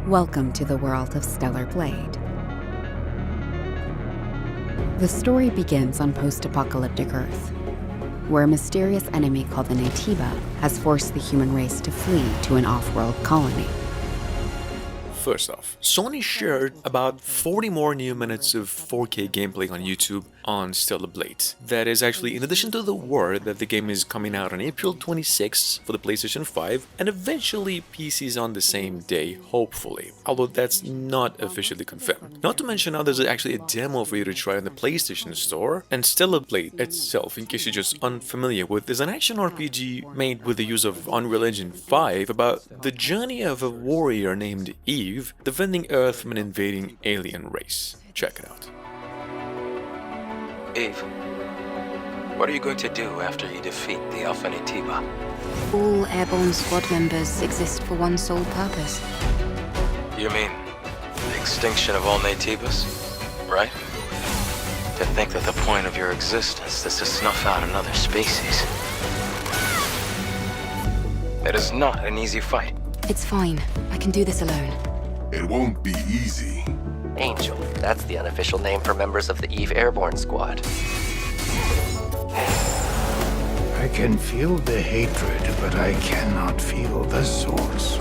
Welcome to the world of Stellar Blade. The story begins on post-apocalyptic Earth, where a mysterious enemy called the Naytiba has forced the human race to flee to an off-world colony. First off, Sony shared about 40 more new minutes of 4K gameplay on YouTube on Stellar Blade. That is actually in addition to the word that the game is coming out on April 26th for the PlayStation 5 and eventually PCs on the same day, hopefully, although that's not officially confirmed. Not to mention now there's actually a demo for you to try on the PlayStation Store, and Stellar Blade itself, in case you're just unfamiliar with, is an action RPG made with the use of Unreal Engine 5 about the journey of a warrior named Eve defending Earth from an invading alien race. Check it out. Eve, what are you going to do after you defeat the Alpha Naytiba? All airborne squad members exist for one sole purpose. You mean the extinction of all Naytibas, right? To think that the point of your existence is to snuff out another species. It is not an easy fight. It's fine. I can do this alone. It won't be easy. Angel, that's the unofficial name for members of the Eve Airborne Squad. I can feel the hatred, but I cannot feel the source.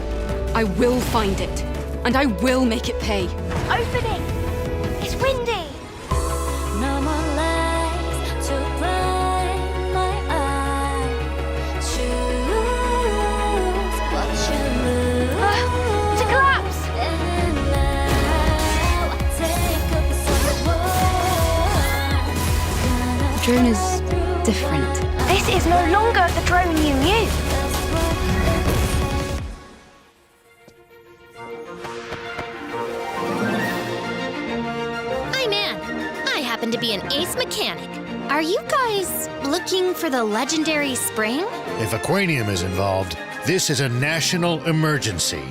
I will find it, and I will make it pay. Opening! It's windy! No more lies to blind my eyes. Choose what you lose. It's a collapse! And now take up the sword. The drone is different. This is no longer the drone you knew. I'm Anne. I happen to be an ace mechanic. Are you guys looking for the legendary spring? If Aquanium is involved, this is a national emergency.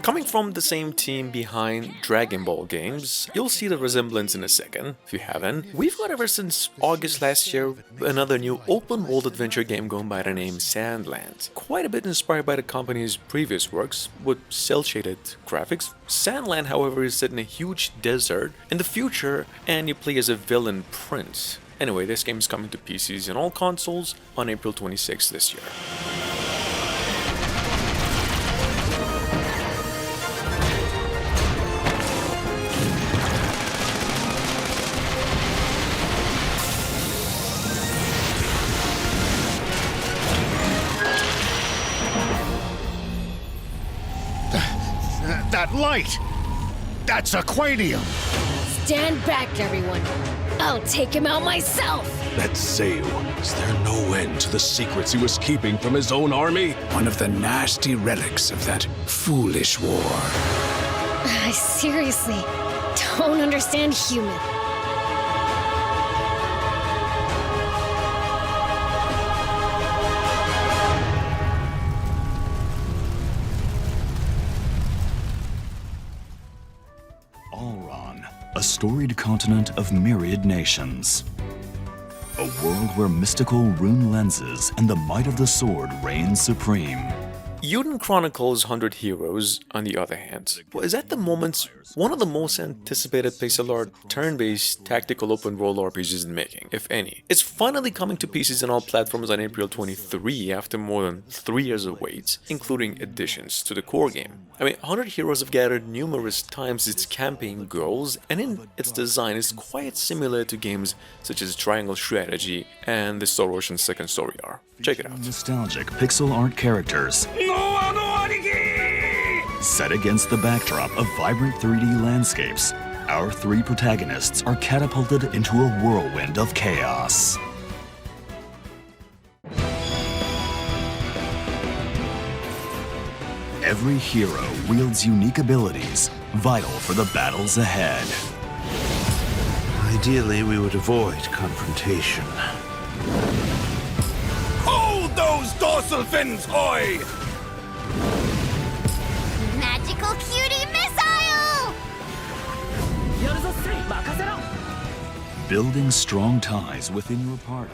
Coming from the same team behind Dragon Ball games, you'll see the resemblance in a second, if you haven't. We've got ever since August last year another new open-world adventure game going by the name Sandland. Quite a bit inspired by the company's previous works, with cel-shaded graphics. Sandland, however, is set in a huge desert in the future, and you play as a villain prince. Anyway, this game is coming to PCs and all consoles on April 26th this year. That light! That's Aquanium! Stand back, everyone. I'll take him out myself. That Zeu, is there no end to the secrets he was keeping from his own army? One of the nasty relics of that foolish war. I seriously don't understand human. A storied continent of myriad nations. A world where mystical rune lenses and the might of the sword reign supreme. Chronicles 100 Heroes, on the other hand, is at the moment one of the most anticipated pixel art turn-based tactical open-world RPGs in making, if any. It's finally coming to PCs and all platforms on April 23 after more than 3 years of wait, including additions to the core game. 100 Heroes have gathered numerous times its campaign goals, and in its design is quite similar to games such as Triangle Strategy and the Star Ocean Second Story are. Check it out. Nostalgic pixel art characters. Set against the backdrop of vibrant 3D landscapes, our three protagonists are catapulted into a whirlwind of chaos. Every hero wields unique abilities, vital for the battles ahead. Ideally, we would avoid confrontation. Hold those dorsal fins, oi! That Little cutie missile! Building strong ties within your party.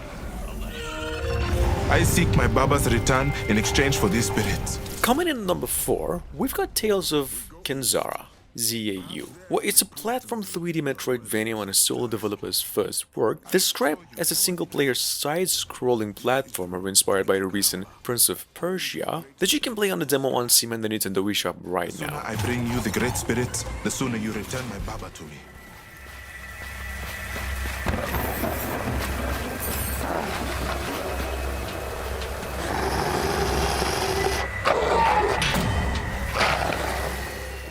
I seek my Baba's return in exchange for these spirits. Coming in at number 4, we've got Tales of Kenzara, ZAU. Well, it's a platform 3D Metroidvania on a solo developer's first work, described as a single-player side-scrolling platformer inspired by the recent Prince of Persia that you can play on the demo on Steam and the Nintendo eShop right The sooner now. I bring you the great spirits, the sooner you return my Baba to me.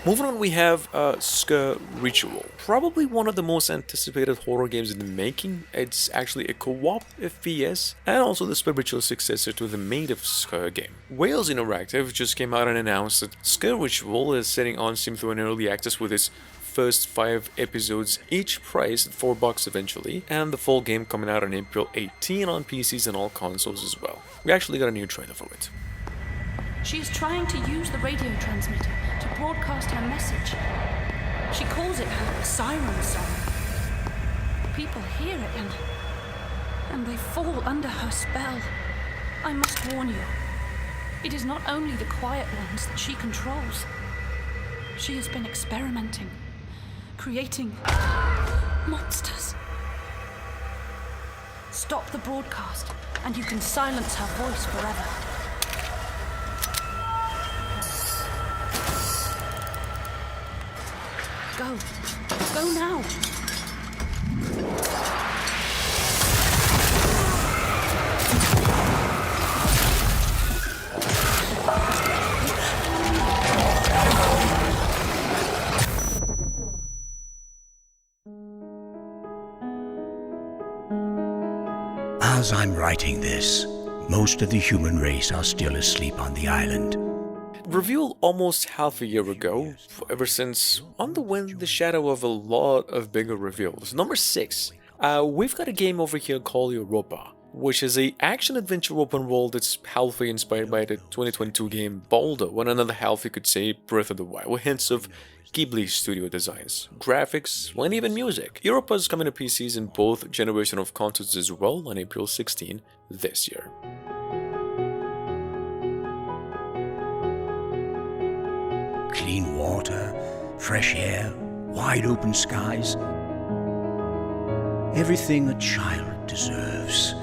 Moving on, we have Ska Ritual. Probably one of the most anticipated horror games in the making. It's actually a co-op FPS and also the spiritual successor to the native Ska game. Wales Interactive just came out and announced that Ska Ritual is setting on Steam through an early access with its first 5 episodes, each priced at $4 eventually, and the full game coming out on April 18 on PCs and all consoles as well. We actually got a new trailer for it. She is trying to use the radio transmitter to broadcast her message. She calls it her siren song. People hear it and they fall under her spell. I must warn you, it is not only the quiet ones that she controls. She has been experimenting, creating monsters. Stop the broadcast and you can silence her voice forever. Go. Go now. As I'm writing this, most of the human race are still asleep on the island. Revealed almost half a year ago, ever since underwent the shadow of a lot of bigger reveals. Number 6, we've got a game over here called Europa, which is a action-adventure open world that's halfway inspired by the 2022 game Baldo, and another half you could say Breath of the Wild, with hints of Ghibli studio designs, graphics, and even music. Europa is coming to PCs in both generations of consoles as well on April 16 this year. Clean water, fresh air, wide open skies. Everything a child deserves.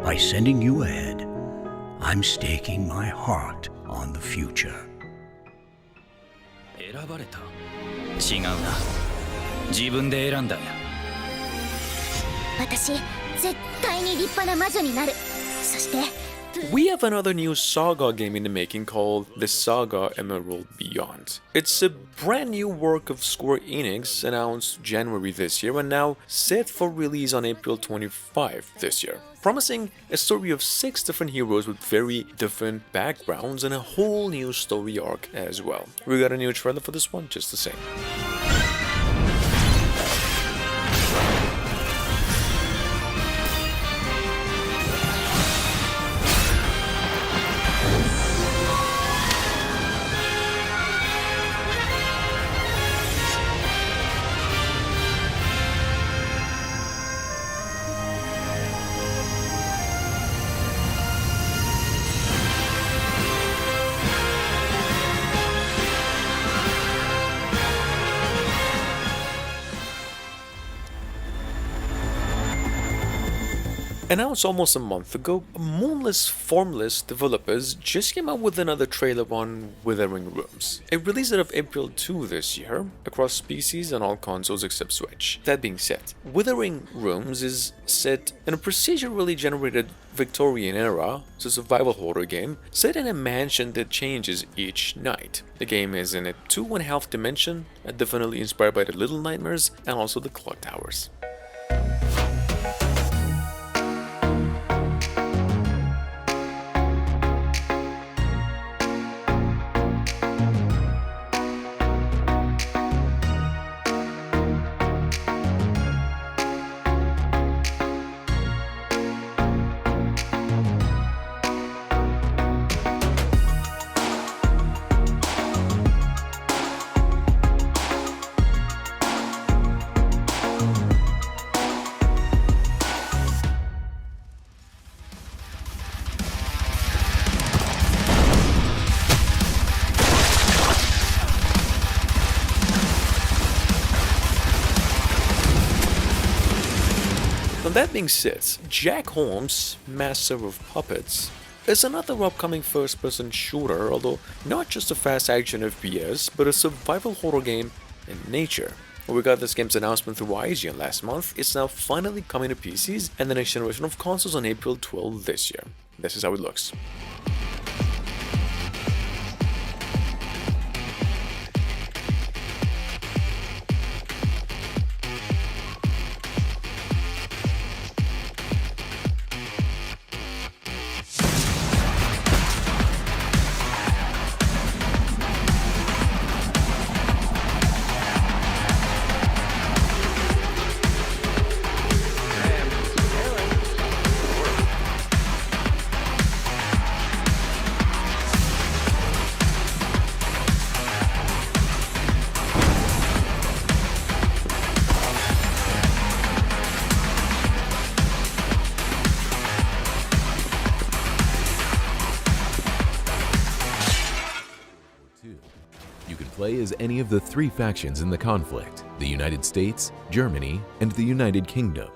By sending you ahead, I'm staking my heart on the future. 選ばれた。違うな。自分で選んだんや。私、絶対に立派な魔女になる。そして、We have another new Saga game in the making called the Saga Emerald Beyond. It's a brand new work of Square Enix announced January this year and now set for release on April 25 this year. Promising a story of 6 different heroes with very different backgrounds and a whole new story arc as well. We got a new trailer for this one just the same. Announced almost a month ago, Moonless Formless developers just came out with another trailer on Withering Rooms. It released it of April 2 this year, across PCs and all consoles except Switch. That being said, Withering Rooms is set in a procedurally generated Victorian era, it's a survival horror game, set in a mansion that changes each night. The game is in a 2.5 dimension, definitely inspired by the Little Nightmares and also the Clock Towers. Now that being said, Jack Holmes, Master of Puppets, is another upcoming first-person shooter, although not just a fast-action FPS, but a survival horror game in nature. We got this game's announcement through IGN last month. It's now finally coming to PCs and the next generation of consoles on April 12 this year. This is how it looks. Play as any of the three factions in the conflict: the United States, Germany, and the United Kingdom.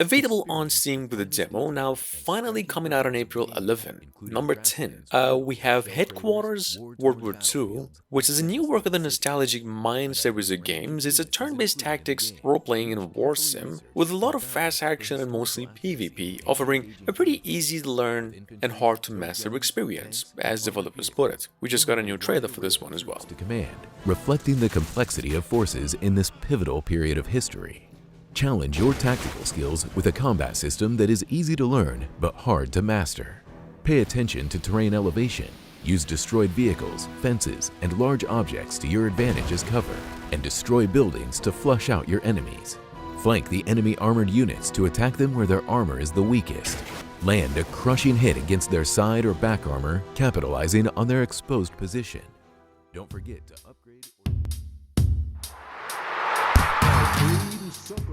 Available on Steam with a demo, now finally coming out on April 11. Number 10. We have Headquarters World War II, which is a new work of the nostalgic Mine series of games. It's a turn-based tactics, role-playing, and war sim with a lot of fast action and mostly PvP, offering a pretty easy to learn and hard to master experience, as developers put it. We just got a new trailer for this one as well. To command, reflecting the complexity of forces in this pivotal period of history. Challenge your tactical skills with a combat system that is easy to learn but hard to master. Pay attention to terrain elevation. Use destroyed vehicles, fences, and large objects to your advantage as cover, and destroy buildings to flush out your enemies. Flank the enemy armored units to attack them where their armor is the weakest. Land a crushing hit against their side or back armor, capitalizing on their exposed position. Don't forget to upgrade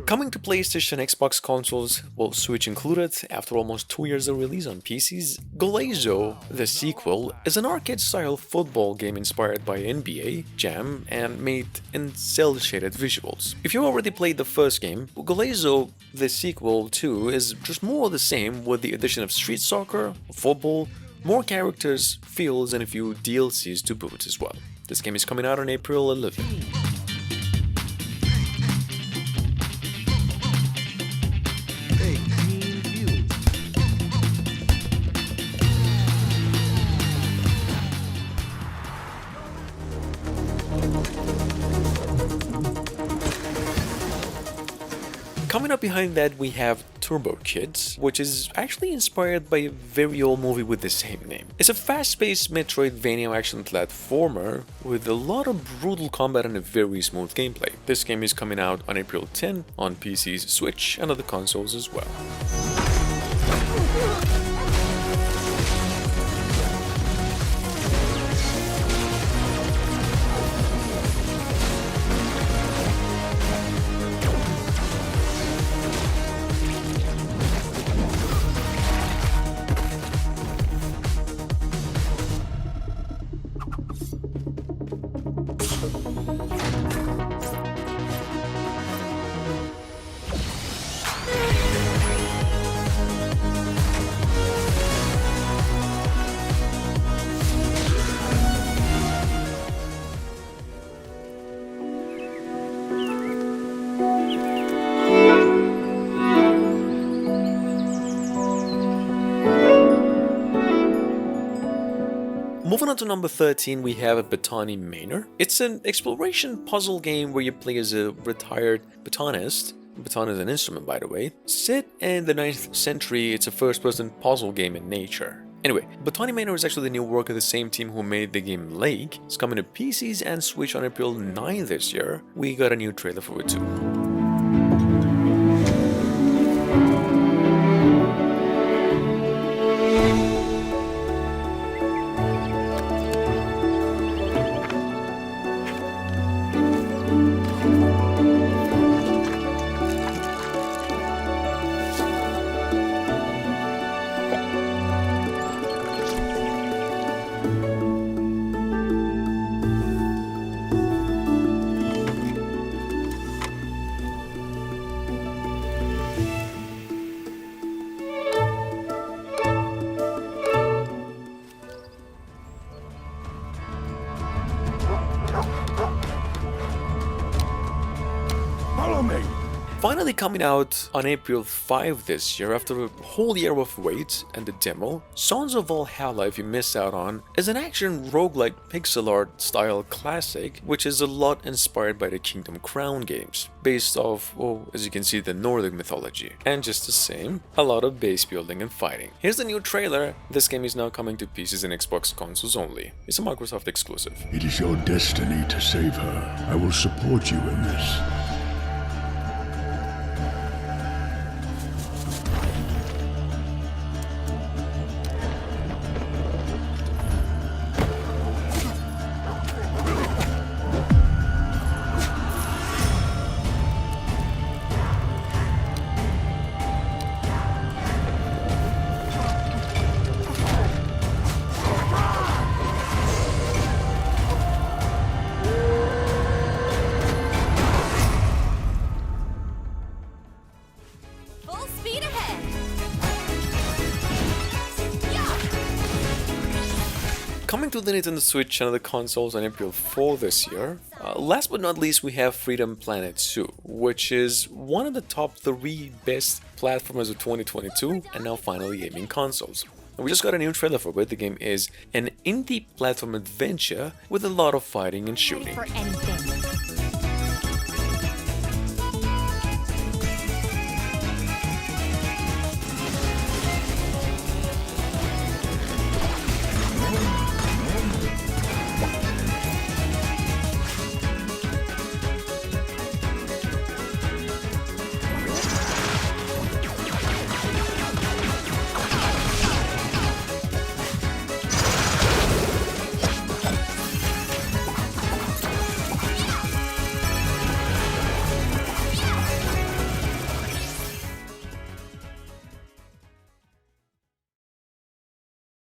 Coming to PlayStation, Xbox consoles, well, Switch included, after almost 2 years of release on PCs, Gazo The Sequel is an arcade-style football game inspired by NBA, Jam, and made in cel-shaded visuals. If you already played the first game, Gazo The Sequel 2 is just more of the same with the addition of street soccer, football, more characters, fields, and a few DLCs to boot as well. This game is coming out on April 11. Coming up behind that, we have Turbo Kids, which is actually inspired by a very old movie with the same name. It's a fast-paced Metroidvania action platformer with a lot of brutal combat and a very smooth gameplay. This game is coming out on April 10 on PCs, Switch, and other consoles as well. Moving on to number 13, we have Batani Manor. It's an exploration puzzle game where you play as a retired batonist. Baton is an instrument, by the way. Set in the 9th century, it's a first-person puzzle game in nature. Anyway, Batani Manor is actually the new work of the same team who made the game Lake. It's coming to PCs and Switch on April 9 this year. We got a new trailer for it too. finally coming out on April 5 this year after a whole year of wait, and the demo, Sons of Valhalla, if you missed out on, is an action roguelike pixel art style classic which is a lot inspired by the Kingdom Crown games, based off, well, as you can see, the Nordic mythology. And just the same, a lot of base building and fighting. Here's the new trailer. This game is now coming to PCs and Xbox consoles only. It's a Microsoft exclusive. It is your destiny to save her. I will support you in this. Coming to the Nintendo Switch and other consoles on April 4 this year. Last but not least, we have Freedom Planet 2, which is one of the top 3 best platformers of 2022 and now finally gaming consoles. And we just got a new trailer for it. The game is an indie platform adventure with a lot of fighting and shooting. For anything.